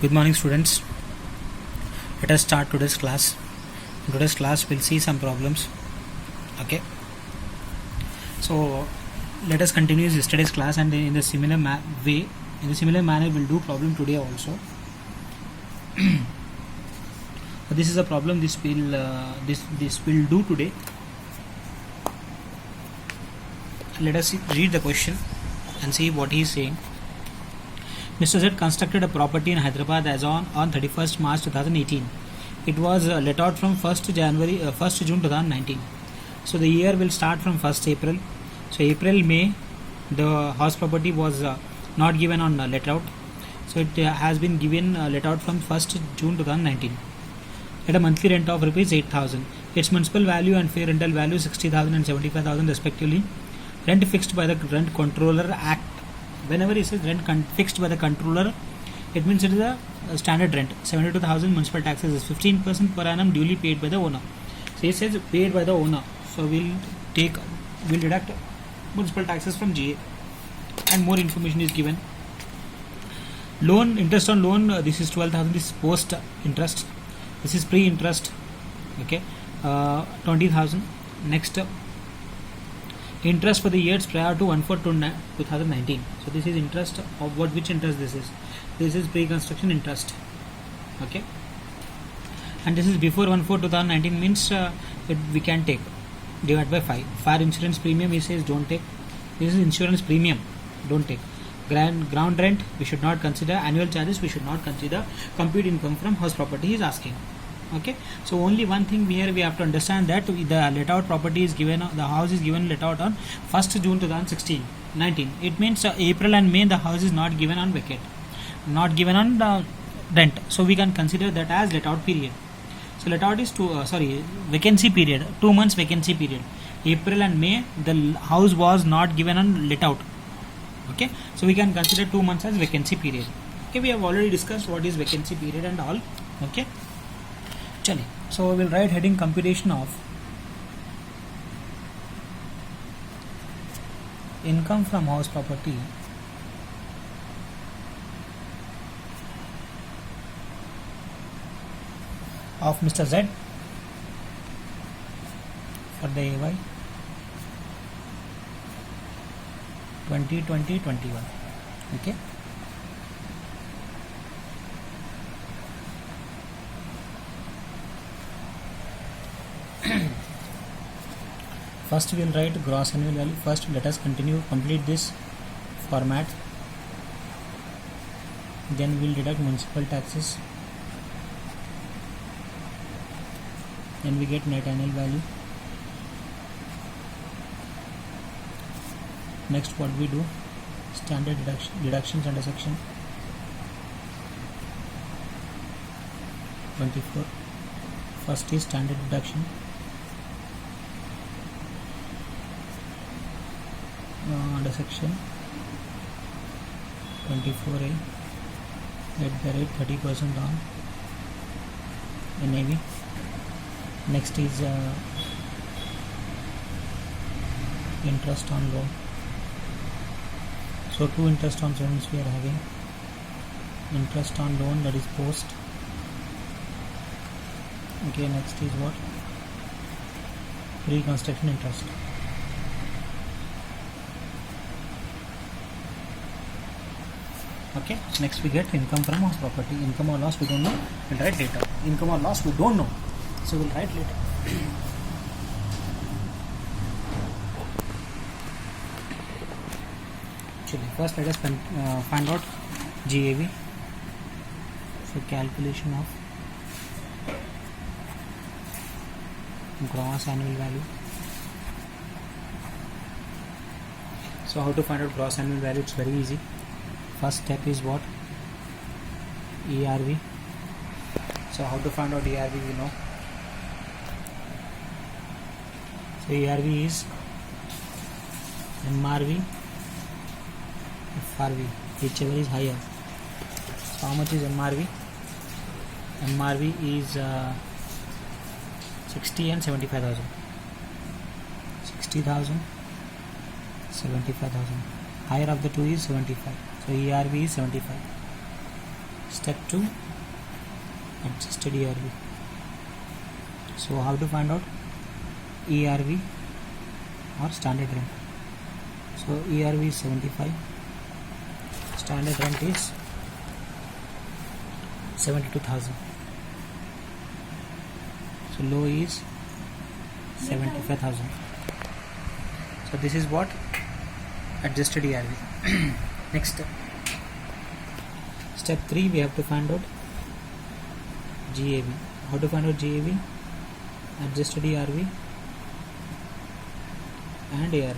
Good morning, students. Let us start today's class. In today's class, we'll see some problems. Okay. So let us continue yesterday's class, and in the similar way, in the similar manner, we'll do problem today also. This is a problem. This will do today. Let us read the question and see what he is saying. Mr. Z constructed a property in Hyderabad as on 31st March 2018. It was let out from 1st June 2019. So the year will start from 1st April. So April, May, the house property was not given on let out. So it has been given let out from 1st June 2019. At a monthly rent of rupees 8,000. Its municipal value and fair rental value 60,000 and 75,000 respectively. Rent fixed by the Rent Controller Act. Whenever it says rent fixed by the controller, it means it is a standard rent. 72,000 municipal taxes is 15% per annum duly paid by the owner. So it says paid by the owner. So we'll deduct municipal taxes from GA, and more information is given. Loan, interest on loan, this is 12,000. This is post interest. This is pre-interest. Okay, 20,000. Next. Interest for the years prior to 1/4/2019. So this is interest of what? Which interest this is? This is pre-construction interest. Okay. And this is before 1/4/2019 means we can take divide by 5. Fire insurance premium, he says don't take. This is insurance premium, don't take. Ground rent we should not consider. Annual charges we should not consider. Compute income from house property he is asking. Okay, so only one thing here we have to understand, that the let out property is given, the house is given let out on 1st June 2019. It means April and May the house is not given on vacate, not given on rent. So we can consider that as let out period. So let out is vacancy period, 2 months vacancy period. April and May the house was not given on let out. Okay, so we can consider 2 months as vacancy period. Okay, we have already discussed what is vacancy period and all. Okay. So we will write heading computation of income from house property of Mr. Z for the AY 2020-21. Okay. First we will write gross annual value. First let us complete this format. Then we will deduct municipal taxes. Then we get net annual value. Next what we do? Standard deductions under section 24. First is standard deduction. Under section 24A, at the rate 30% on NAV. Next is interest on loan. So 2 interest on loans we are having. Interest on loan, that is post. Okay, next is what? Pre-construction interest. Okay, next we get income from house property. Income or loss we don't know, we'll write later. Income or loss we don't know, so we'll write later. Actually, first let us find out GAV. So calculation of gross annual value. So how to find out gross annual value? It's very easy. First step is what? ERV. So how to find out ERV we know. So ERV is MRV, FRV, whichever is higher. So how much is MRV? MRV is 60 and 75,000. 60,000, 75,000. Higher of the two is 75. So ERV is 75. Step 2, adjusted ERV. So how to find out ERV or standard rent? So ERV is 75, standard rent is 72,000. So low is 75,000. So this is what adjusted ERV. Next step 3, we have to find out GAV. How to find out GAV? Adjusted ERV and ARV.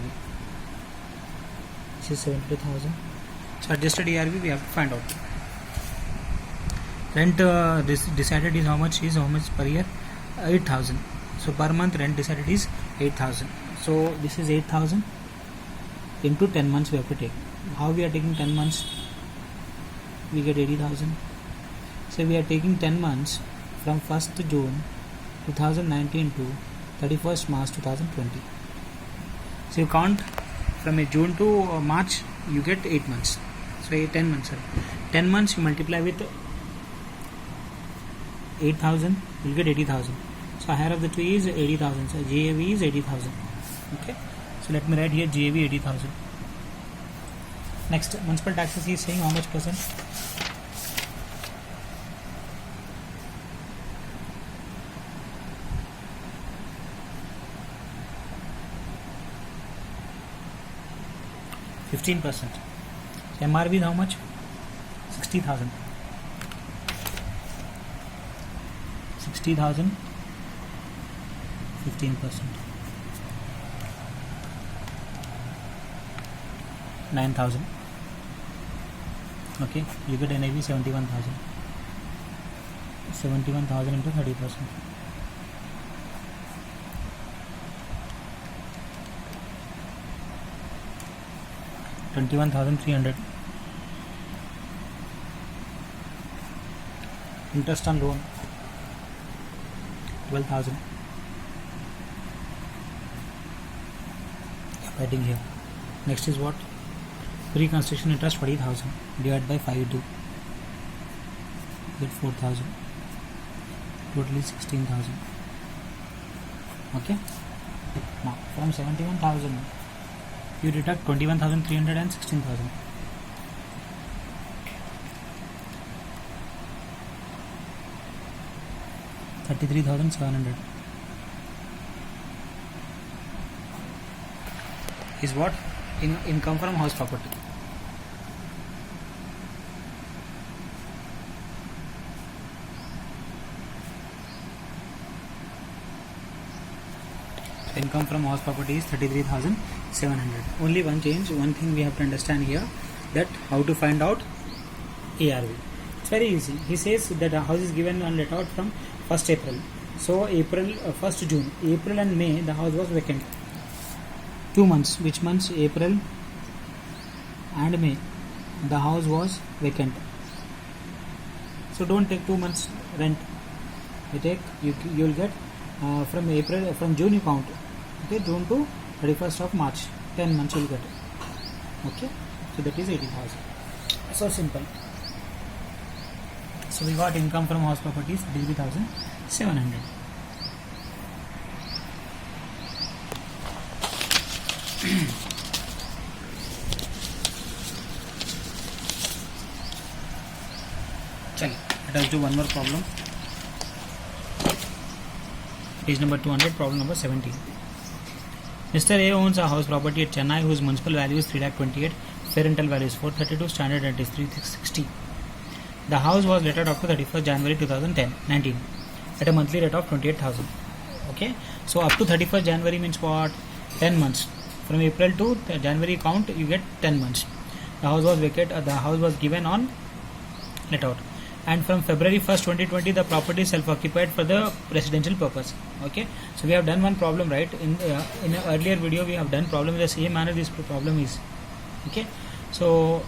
This is 72,000. So adjusted ERV we have to find out. Rent decided is how much per year? 8,000. So per month rent decided is 8,000. So this is 8,000 into 10 months we have to take. How we are taking 10 months? We get 80,000. So we are taking 10 months from 1st June 2019 to 31st March 2020. So you count from June to March, you get 8 months. So 10 months. 10 months you multiply with 8,000, you will get 80,000. So higher of the two is 80,000. So GAV is 80,000. Okay. So let me write here GAV 80,000. Next, municipal taxes he is saying how much percent? %. MRV is how much? 60,000. 60,000, 15%. 9,000. Okay, you get NAV 71,000. 71,000 into 30%. 21,300. Interest on loan 12,000. Writing here. Next is what? Pre-construction interest 40,000 divided by 5 do. Get 4,000. Totally 16,000. Okay. Now from 71,000 you deduct 21,300 and 16,000. $33,700 is what? Income from house property. Income from house property is 33,700. Only one change, one thing we have to understand here, that how to find out ARV. It's very easy. He says that a house is given on let out from 1st April. So April, 1st June, April and May the house was vacant. 2 months. Which months? April and May the house was vacant. So don't take 2 months rent. You take, you will get from June you count. Okay, June to 31st of March, 10 months you will get. Okay, so that is 80,000. So simple. So we got income from house properties 33,700. Let us do one more problem. Page number 200, problem number 17. Mr. A owns a house property at Chennai whose municipal value is 3,28,000, fair rental value is 432, standard rent is 360. The house was let out after 31st January 2019 at a monthly rate of 28,000. Okay, so up to 31st January means what? 10 months. From April to January count, you get 10 months. The house was vacated. The house was given on let out. And from February 1st 2020 the property is self-occupied for the residential purpose. Okay, so we have done one problem, right? In an earlier video we have done problem in the same manner this problem is. Okay, so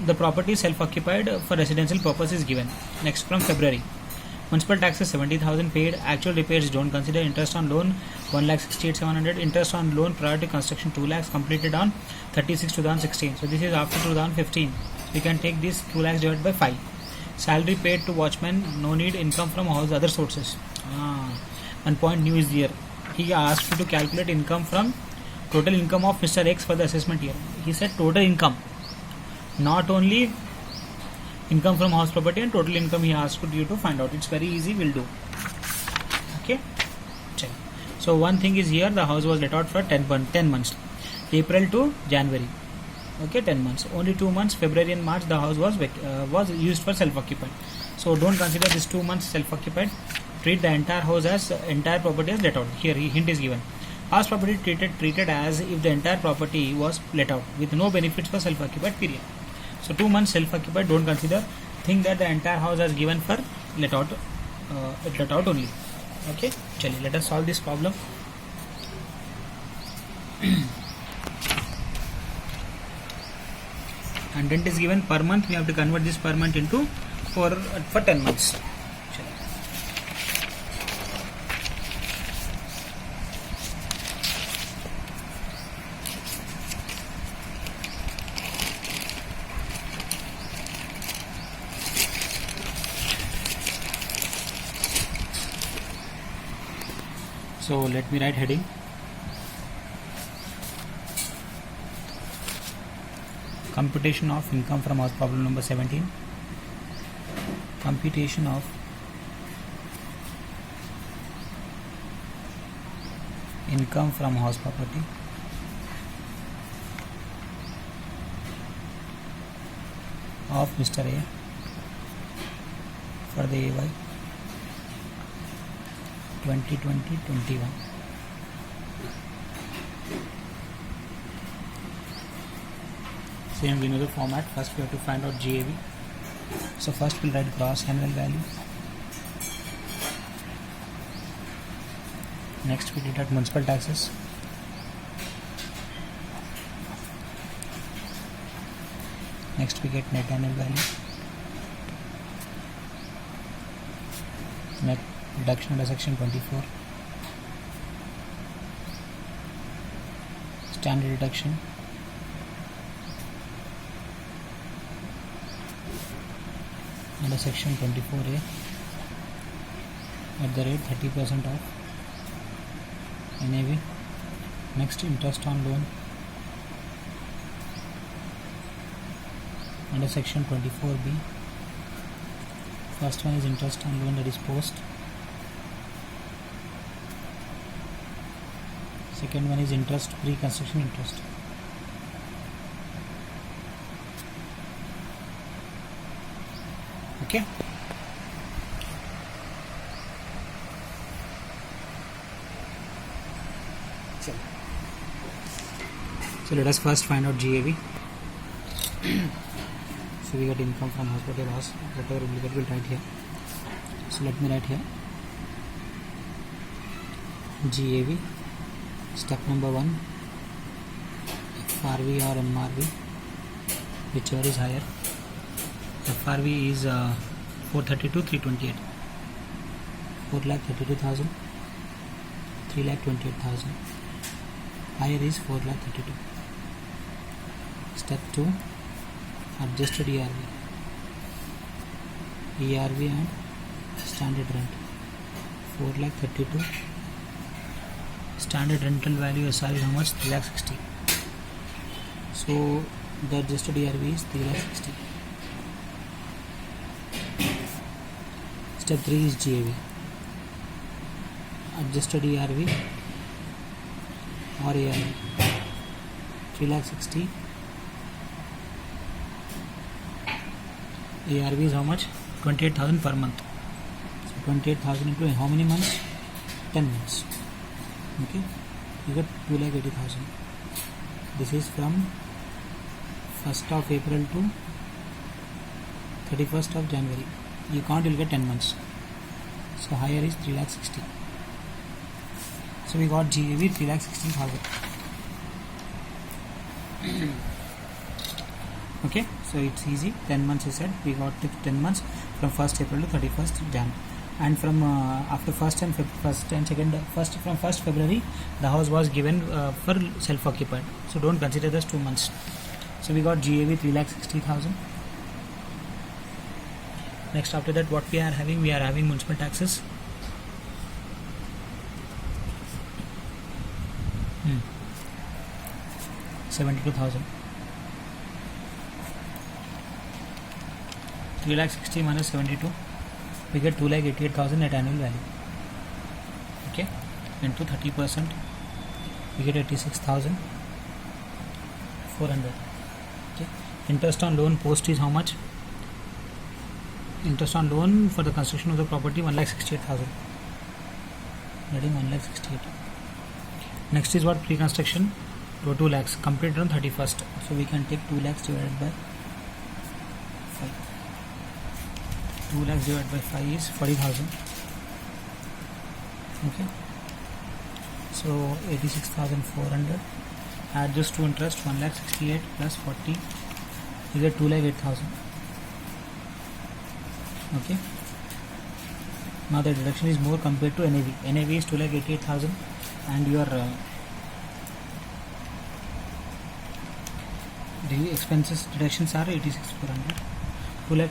the property is self-occupied for residential purpose is given. Next, from February, municipal taxes 70,000 paid, actual repairs don't consider, interest on loan 1,68,700, interest on loan prior to construction 2 lakhs, completed on 36 2016. So this is after 2015. we can take this 2 lakhs divided by 5. Salary paid to watchman, no need. Income from house, other sources. One point new is here. He asked you to calculate income from total income of Mr. X for the assessment year. He said total income, not only income from house property, and total income he asked you to find out. It's very easy, we'll do. Okay, check. So one thing is here, the house was let out for 10 months, April to January. Okay, 10 months. Only 2 months, February and March, the house was used for self-occupied. So don't consider this 2 months self-occupied. Treat the entire house as entire property as let out. Here hint is given. House property treated as if the entire property was let out with no benefits for self-occupied period. So 2 months self-occupied, don't consider. Think that the entire house is given for let out only. Okay, chaliye, let us solve this problem. And rent is given per month. We have to convert this per month into for 10 months. So let me write heading. Computation of income from house, problem number 17. Computation of income from house property of Mr. A for the AY 2020-21. Same, we know the format. First we have to find out GAV. So first we'll write gross annual value. Next we deduct municipal taxes. Next we get net annual value. Net deduction under section 24. Standard deduction. Under section 24A at the rate 30% of NAV. Next, interest on loan under section 24B. First one is interest on loan, that is post. Second one is interest, pre-construction interest. Okay. So let us first find out GAV. So we get income from hospital loss, whatever we will write here. So let me write here GAV. Step number 1, FRV or MRV, whichever is higher. FRV is 432,328, 4,32,000, 3,28,000. Higher is 4,32,000. Step 2, adjusted ERV, ERV and standard rent, 4,32,000. Standard rental value SR is how much? 3,60,000. So the adjusted ERV is 3,60,000. Step 3 is GAV. Adjusted ERV or ARV, 3,60,000. ARV is how much? 28,000 per month. So 28,000 into how many months? 10 months. Okay, you get 2,80,000. This is from 1st of April to 31st of January. You can't, you'll get 10 months. So higher is 3,60,000. So we got GAV 3,60,000. Okay, so it's easy. 10 months is said. We got 10 months from 1st April to 31st Jan. And from after from 1st February the house was given for self-occupied. So don't consider this 2 months. So we got GAV 3,60,000. Next after that, what we are having municipal taxes. 72,000. 3,60,000 minus 72, we get 2,88,000 at annual value. Okay, into 30%, we get 86,400. Okay, interest on loan post is how much? Interest on loan for the construction of the property 1,68,000. Getting 1,68,000. Next is what? Pre-construction. 2 lakhs completed on 31st. So we can take 2 lakhs divided by 5. 2 lakhs divided by 5 is 40,000. Okay. So 86,400. Add this to interest 1,68,000 plus 40. You get 2,08,000. Okay. Now the deduction is more compared to NAV. NAV is 2,88,000 and your the expenses deductions are 86,400. 2 lakh